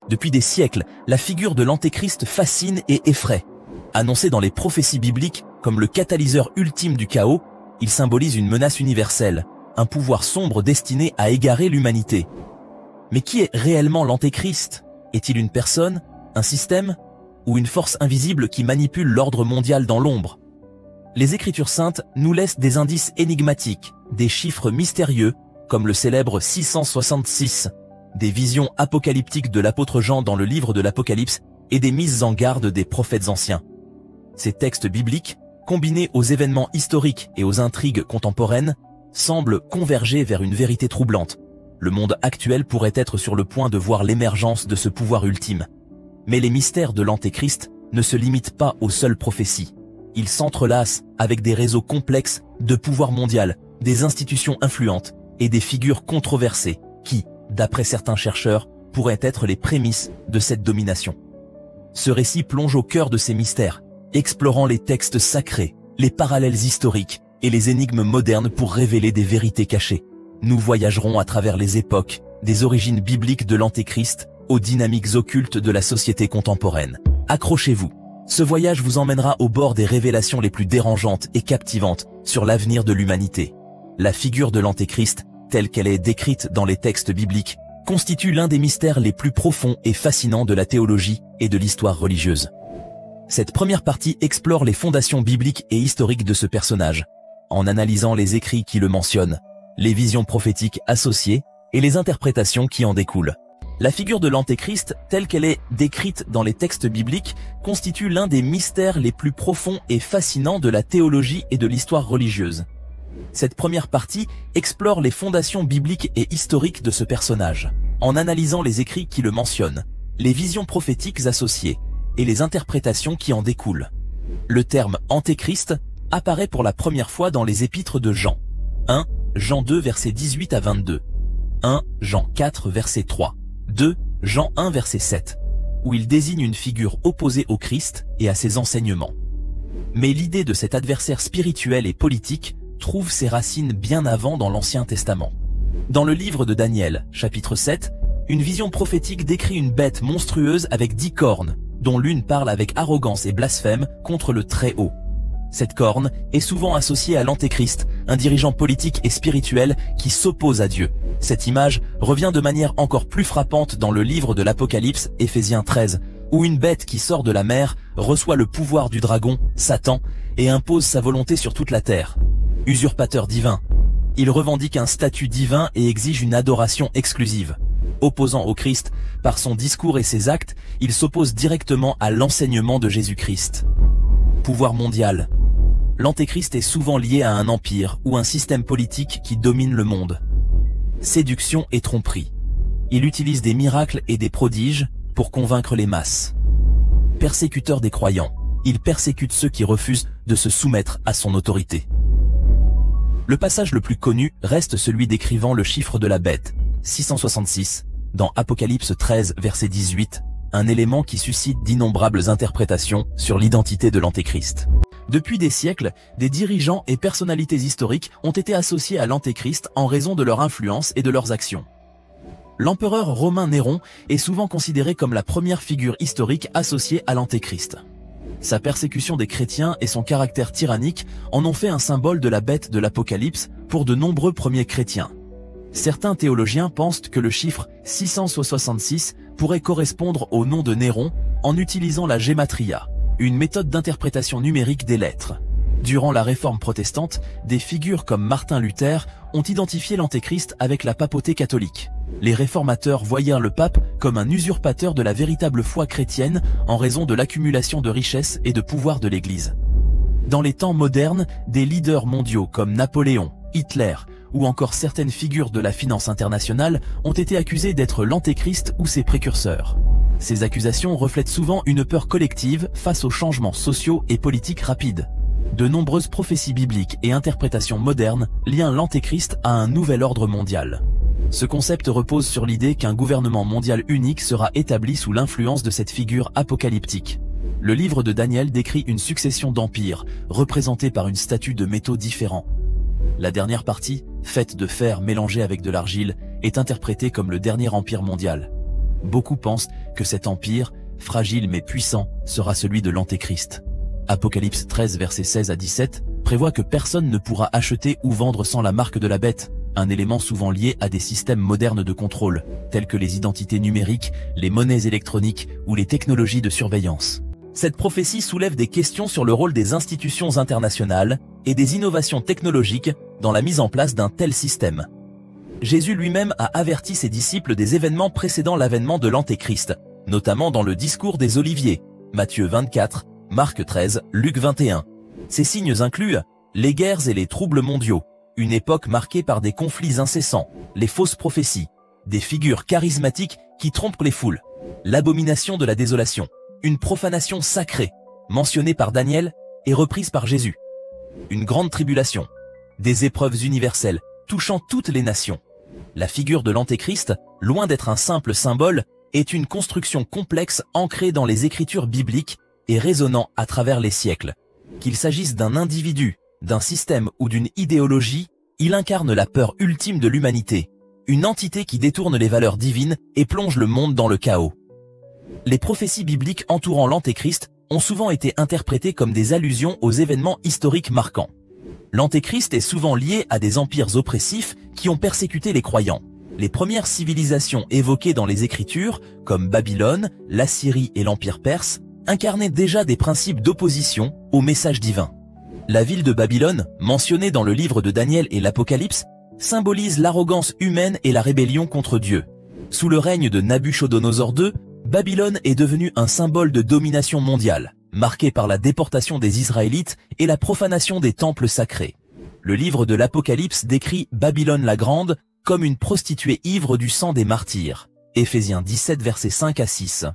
Depuis des siècles, la figure de l'Antéchrist fascine et effraie. Annoncé dans les prophéties bibliques comme le catalyseur ultime du chaos, il symbolise une menace universelle, un pouvoir sombre destiné à égarer l'humanité. Mais qui est réellement l'Antéchrist? Est-il une personne, un système, ou une force invisible qui manipule l'ordre mondial dans l'ombre? Les Écritures saintes nous laissent des indices énigmatiques, des chiffres mystérieux, comme le célèbre 666, des visions apocalyptiques de l'apôtre Jean dans le livre de l'Apocalypse et des mises en garde des prophètes anciens. Ces textes bibliques, combinés aux événements historiques et aux intrigues contemporaines, semblent converger vers une vérité troublante. Le monde actuel pourrait être sur le point de voir l'émergence de ce pouvoir ultime. Mais les mystères de l'Antéchrist ne se limitent pas aux seules prophéties. Ils s'entrelacent avec des réseaux complexes de pouvoir mondial, des institutions influentes et des figures controversées qui, d'après certains chercheurs, pourraient être les prémices de cette domination. Ce récit plonge au cœur de ces mystères, explorant les textes sacrés, les parallèles historiques et les énigmes modernes pour révéler des vérités cachées. Nous voyagerons à travers les époques, des origines bibliques de l'Antéchrist aux dynamiques occultes de la société contemporaine. Accrochez-vous, ce voyage vous emmènera au bord des révélations les plus dérangeantes et captivantes sur l'avenir de l'humanité. La figure de l'Antéchrist, telle qu'elle est décrite dans les textes bibliques, constitue l'un des mystères les plus profonds et fascinants de la théologie et de l'histoire religieuse. Cette première partie explore les fondations bibliques et historiques de ce personnage, en analysant les écrits qui le mentionnent, les visions prophétiques associées et les interprétations qui en découlent. La figure de l'Antéchrist, telle qu'elle est décrite dans les textes bibliques, constitue l'un des mystères les plus profonds et fascinants de la théologie et de l'histoire religieuse. Cette première partie explore les fondations bibliques et historiques de ce personnage, en analysant les écrits qui le mentionnent, les visions prophétiques associées et les interprétations qui en découlent. Le terme Antéchrist apparaît pour la première fois dans les épîtres de Jean. 1 Jean 2 versets 18 à 22, 1 Jean 4 verset 3, 2 Jean 1 verset 7, où il désigne une figure opposée au Christ et à ses enseignements. Mais l'idée de cet adversaire spirituel et politique trouve ses racines bien avant dans l'Ancien Testament. Dans le livre de Daniel, chapitre 7, une vision prophétique décrit une bête monstrueuse avec 10 cornes, dont l'une parle avec arrogance et blasphème contre le Très-Haut. Cette corne est souvent associée à l'Antéchrist, un dirigeant politique et spirituel qui s'oppose à Dieu. Cette image revient de manière encore plus frappante dans le livre de l'Apocalypse, Éphésiens 13, où une bête qui sort de la mer reçoit le pouvoir du dragon, Satan, et impose sa volonté sur toute la terre. Usurpateur divin. Il revendique un statut divin et exige une adoration exclusive. Opposant au Christ, par son discours et ses actes, il s'oppose directement à l'enseignement de Jésus-Christ. Pouvoir mondial. L'Antéchrist est souvent lié à un empire ou un système politique qui domine le monde. Séduction et tromperie. Il utilise des miracles et des prodiges pour convaincre les masses. Persécuteur des croyants. Il persécute ceux qui refusent de se soumettre à son autorité. Le passage le plus connu reste celui décrivant le chiffre de la bête, 666, dans Apocalypse 13, verset 18, un élément qui suscite d'innombrables interprétations sur l'identité de l'Antéchrist. Depuis des siècles, des dirigeants et personnalités historiques ont été associés à l'Antéchrist en raison de leur influence et de leurs actions. L'empereur romain Néron est souvent considéré comme la première figure historique associée à l'Antéchrist. Sa persécution des chrétiens et son caractère tyrannique en ont fait un symbole de la bête de l'Apocalypse pour de nombreux premiers chrétiens. Certains théologiens pensent que le chiffre 666 pourrait correspondre au nom de Néron en utilisant la gématria, une méthode d'interprétation numérique des lettres. Durant la Réforme protestante, des figures comme Martin Luther ont identifié l'Antéchrist avec la papauté catholique. Les réformateurs voyèrent le pape comme un usurpateur de la véritable foi chrétienne en raison de l'accumulation de richesses et de pouvoir de l'Église. Dans les temps modernes, des leaders mondiaux comme Napoléon, Hitler ou encore certaines figures de la finance internationale ont été accusés d'être l'Antéchrist ou ses précurseurs. Ces accusations reflètent souvent une peur collective face aux changements sociaux et politiques rapides. De nombreuses prophéties bibliques et interprétations modernes lient l'Antéchrist à un nouvel ordre mondial. Ce concept repose sur l'idée qu'un gouvernement mondial unique sera établi sous l'influence de cette figure apocalyptique. Le livre de Daniel décrit une succession d'empires, représentés par une statue de métaux différents. La dernière partie, faite de fer mélangé avec de l'argile, est interprétée comme le dernier empire mondial. Beaucoup pensent que cet empire, fragile mais puissant, sera celui de l'Antéchrist. Apocalypse 13 versets 16 à 17 prévoit que personne ne pourra acheter ou vendre sans la marque de la bête, un élément souvent lié à des systèmes modernes de contrôle, tels que les identités numériques, les monnaies électroniques ou les technologies de surveillance. Cette prophétie soulève des questions sur le rôle des institutions internationales et des innovations technologiques dans la mise en place d'un tel système. Jésus lui-même a averti ses disciples des événements précédant l'avènement de l'Antéchrist, notamment dans le discours des Oliviers, Matthieu 24, Marc 13, Luc 21. Ces signes incluent les guerres et les troubles mondiaux, une époque marquée par des conflits incessants, les fausses prophéties, des figures charismatiques qui trompent les foules, l'abomination de la désolation, une profanation sacrée, mentionnée par Daniel et reprise par Jésus, une grande tribulation, des épreuves universelles touchant toutes les nations. La figure de l'Antéchrist, loin d'être un simple symbole, est une construction complexe ancrée dans les écritures bibliques et résonnant à travers les siècles. Qu'il s'agisse d'un individu, d'un système ou d'une idéologie, il incarne la peur ultime de l'humanité, une entité qui détourne les valeurs divines et plonge le monde dans le chaos. Les prophéties bibliques entourant l'Antéchrist ont souvent été interprétées comme des allusions aux événements historiques marquants. L'Antéchrist est souvent lié à des empires oppressifs qui ont persécuté les croyants. Les premières civilisations évoquées dans les Écritures, comme Babylone, l'Assyrie et l'Empire perse, incarnaient déjà des principes d'opposition au message divin. La ville de Babylone, mentionnée dans le livre de Daniel et l'Apocalypse, symbolise l'arrogance humaine et la rébellion contre Dieu. Sous le règne de Nabuchodonosor II, Babylone est devenue un symbole de domination mondiale, marqué par la déportation des Israélites et la profanation des temples sacrés. Le livre de l'Apocalypse décrit Babylone la Grande comme une prostituée ivre du sang des martyrs. Éphésiens 17 versets 5 à 6.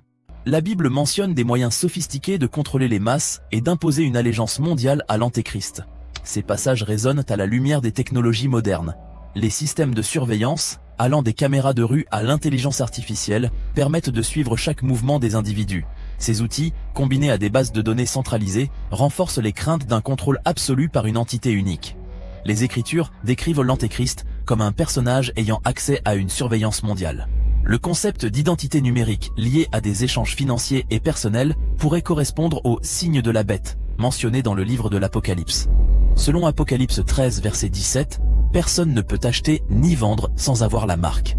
La Bible mentionne des moyens sophistiqués de contrôler les masses et d'imposer une allégeance mondiale à l'Antéchrist. Ces passages résonnent à la lumière des technologies modernes. Les systèmes de surveillance, allant des caméras de rue à l'intelligence artificielle, permettent de suivre chaque mouvement des individus. Ces outils, combinés à des bases de données centralisées, renforcent les craintes d'un contrôle absolu par une entité unique. Les Écritures décrivent l'Antéchrist comme un personnage ayant accès à une surveillance mondiale. Le concept d'identité numérique lié à des échanges financiers et personnels pourrait correspondre au signe de la bête, mentionné dans le livre de l'Apocalypse. Selon Apocalypse 13 verset 17, personne ne peut acheter ni vendre sans avoir la marque.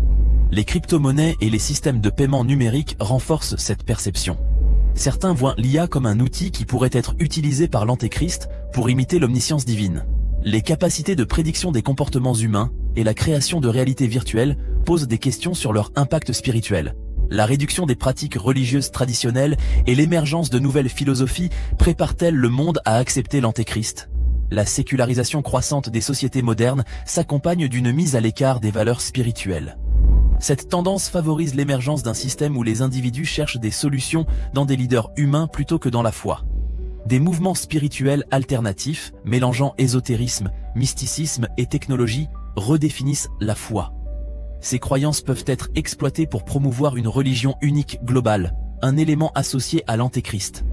Les crypto-monnaies et les systèmes de paiement numériques renforcent cette perception. Certains voient l'IA comme un outil qui pourrait être utilisé par l'Antéchrist pour imiter l'omniscience divine. Les capacités de prédiction des comportements humains et la création de réalités virtuelles posent des questions sur leur impact spirituel. La réduction des pratiques religieuses traditionnelles et l'émergence de nouvelles philosophies préparent-elles le monde à accepter l'Antéchrist? La sécularisation croissante des sociétés modernes s'accompagne d'une mise à l'écart des valeurs spirituelles. Cette tendance favorise l'émergence d'un système où les individus cherchent des solutions dans des leaders humains plutôt que dans la foi. Des mouvements spirituels alternatifs, mélangeant ésotérisme, mysticisme et technologie, redéfinissent la foi. Ces croyances peuvent être exploitées pour promouvoir une religion unique globale, un élément associé à l'Antéchrist.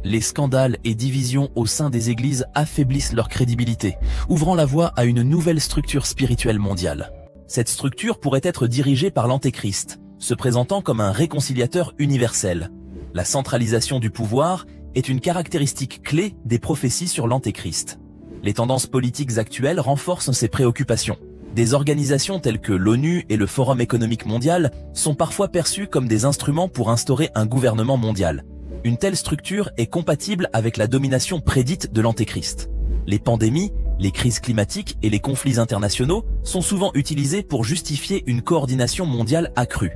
Les scandales et divisions au sein des églises affaiblissent leur crédibilité, ouvrant la voie à une nouvelle structure spirituelle mondiale. Cette structure pourrait être dirigée par l'Antéchrist, se présentant comme un réconciliateur universel. La centralisation du pouvoir est une caractéristique clé des prophéties sur l'Antéchrist. Les tendances politiques actuelles renforcent ces préoccupations. Des organisations telles que l'ONU et le Forum économique mondial sont parfois perçues comme des instruments pour instaurer un gouvernement mondial. Une telle structure est compatible avec la domination prédite de l'Antéchrist. Les pandémies, les crises climatiques et les conflits internationaux sont souvent utilisés pour justifier une coordination mondiale accrue.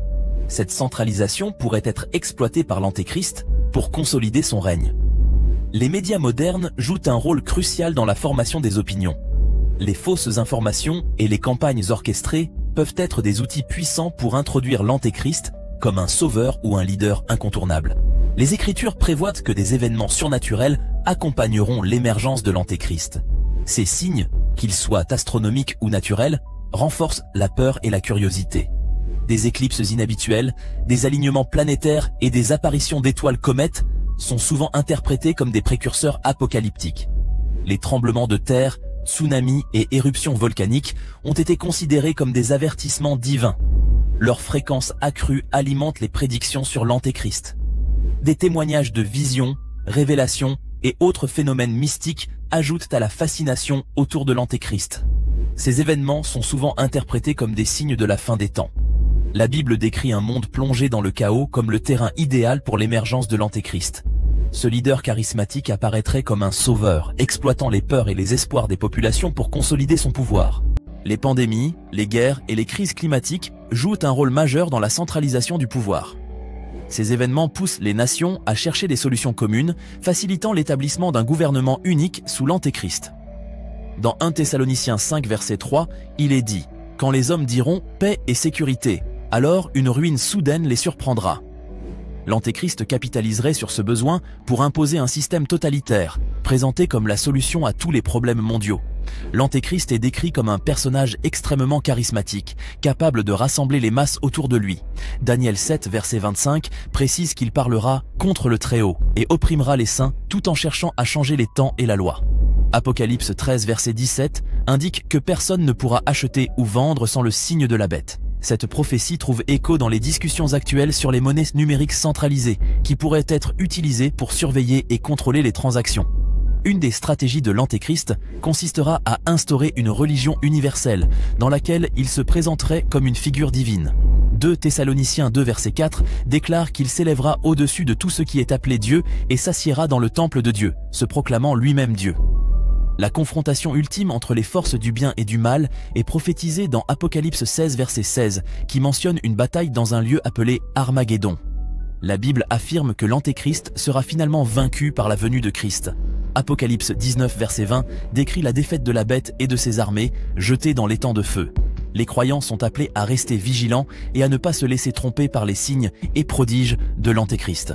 Cette centralisation pourrait être exploitée par l'Antéchrist pour consolider son règne. Les médias modernes jouent un rôle crucial dans la formation des opinions. Les fausses informations et les campagnes orchestrées peuvent être des outils puissants pour introduire l'Antéchrist comme un sauveur ou un leader incontournable. Les Écritures prévoient que des événements surnaturels accompagneront l'émergence de l'Antéchrist. Ces signes, qu'ils soient astronomiques ou naturels, renforcent la peur et la curiosité. Des éclipses inhabituelles, des alignements planétaires et des apparitions d'étoiles comètes sont souvent interprétés comme des précurseurs apocalyptiques. Les tremblements de terre, tsunamis et éruptions volcaniques ont été considérés comme des avertissements divins. Leur fréquence accrue alimente les prédictions sur l'Antéchrist. Des témoignages de visions, révélations et autres phénomènes mystiques ajoutent à la fascination autour de l'Antéchrist. Ces événements sont souvent interprétés comme des signes de la fin des temps. La Bible décrit un monde plongé dans le chaos comme le terrain idéal pour l'émergence de l'Antéchrist. Ce leader charismatique apparaîtrait comme un sauveur, exploitant les peurs et les espoirs des populations pour consolider son pouvoir. Les pandémies, les guerres et les crises climatiques jouent un rôle majeur dans la centralisation du pouvoir. Ces événements poussent les nations à chercher des solutions communes, facilitant l'établissement d'un gouvernement unique sous l'Antéchrist. Dans 1 Thessaloniciens 5 verset 3, il est dit « Quand les hommes diront paix et sécurité, alors une ruine soudaine les surprendra. » L'Antéchrist capitaliserait sur ce besoin pour imposer un système totalitaire, présenté comme la solution à tous les problèmes mondiaux. L'Antéchrist est décrit comme un personnage extrêmement charismatique, capable de rassembler les masses autour de lui. Daniel 7, verset 25, précise qu'il parlera contre le Très-Haut et opprimera les saints tout en cherchant à changer les temps et la loi. Apocalypse 13, verset 17, indique que personne ne pourra acheter ou vendre sans le signe de la bête. Cette prophétie trouve écho dans les discussions actuelles sur les monnaies numériques centralisées, qui pourraient être utilisées pour surveiller et contrôler les transactions. Une des stratégies de l'Antéchrist consistera à instaurer une religion universelle, dans laquelle il se présenterait comme une figure divine. 2 Thessaloniciens 2 verset 4 déclare qu'il s'élèvera au-dessus de tout ce qui est appelé Dieu et s'assiera dans le temple de Dieu, se proclamant lui-même Dieu. La confrontation ultime entre les forces du bien et du mal est prophétisée dans Apocalypse 16 verset 16, qui mentionne une bataille dans un lieu appelé Armageddon. La Bible affirme que l'Antéchrist sera finalement vaincu par la venue de Christ. Apocalypse 19 verset 20 décrit la défaite de la bête et de ses armées, jetées dans l'étang de feu. Les croyants sont appelés à rester vigilants et à ne pas se laisser tromper par les signes et prodiges de l'Antéchrist.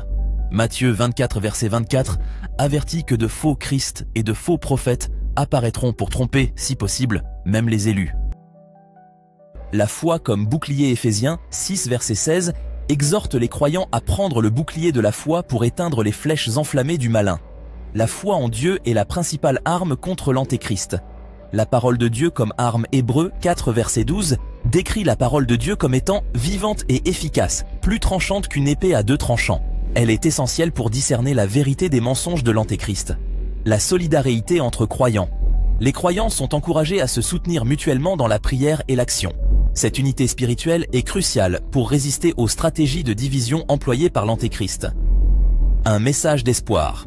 Matthieu 24 verset 24 avertit que de faux Christ et de faux prophètes apparaîtront pour tromper, si possible, même les élus. La foi comme bouclier Éphésiens 6 verset 16 exhorte les croyants à prendre le bouclier de la foi pour éteindre les flèches enflammées du malin. La foi en Dieu est la principale arme contre l'Antéchrist. La parole de Dieu comme arme Hébreux 4 verset 12 décrit la parole de Dieu comme étant vivante et efficace, plus tranchante qu'une épée à 2 tranchants. Elle est essentielle pour discerner la vérité des mensonges de l'Antéchrist. La solidarité entre croyants. Les croyants sont encouragés à se soutenir mutuellement dans la prière et l'action. Cette unité spirituelle est cruciale pour résister aux stratégies de division employées par l'Antéchrist. Un message d'espoir.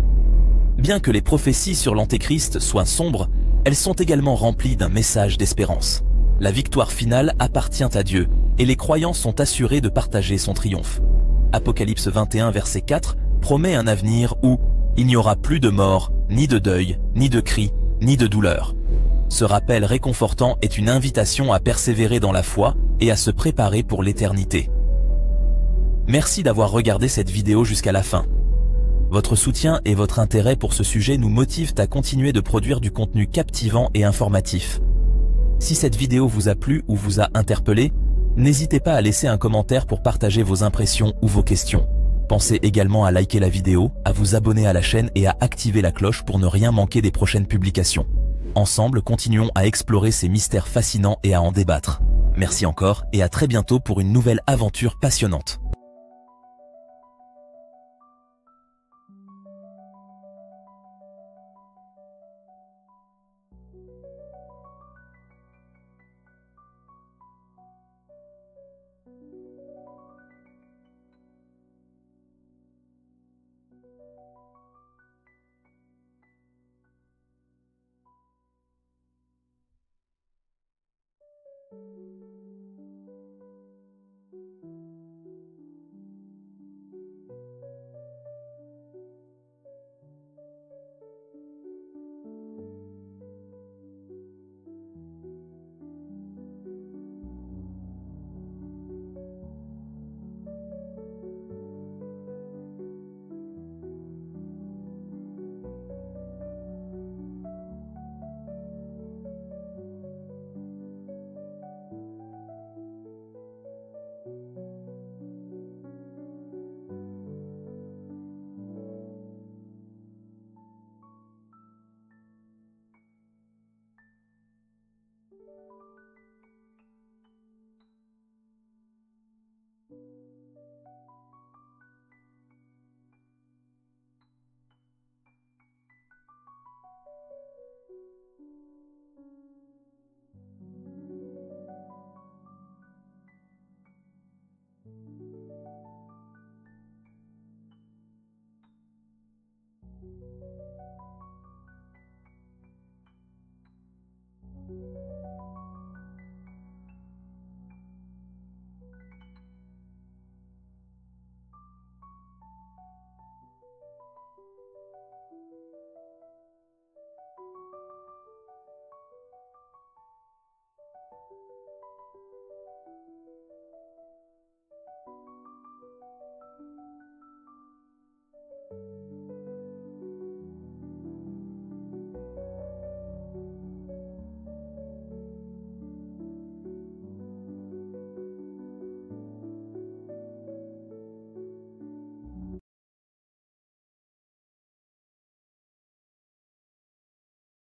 Bien que les prophéties sur l'Antéchrist soient sombres, elles sont également remplies d'un message d'espérance. La victoire finale appartient à Dieu, et les croyants sont assurés de partager son triomphe. Apocalypse 21 verset 4 promet un avenir où il n'y aura plus de mort, ni de deuil, ni de cris, ni de douleur. Ce rappel réconfortant est une invitation à persévérer dans la foi et à se préparer pour l'éternité. Merci d'avoir regardé cette vidéo jusqu'à la fin. Votre soutien et votre intérêt pour ce sujet nous motivent à continuer de produire du contenu captivant et informatif. Si cette vidéo vous a plu ou vous a interpellé, n'hésitez pas à laisser un commentaire pour partager vos impressions ou vos questions. Pensez également à liker la vidéo, à vous abonner à la chaîne et à activer la cloche pour ne rien manquer des prochaines publications. Ensemble, continuons à explorer ces mystères fascinants et à en débattre. Merci encore et à très bientôt pour une nouvelle aventure passionnante.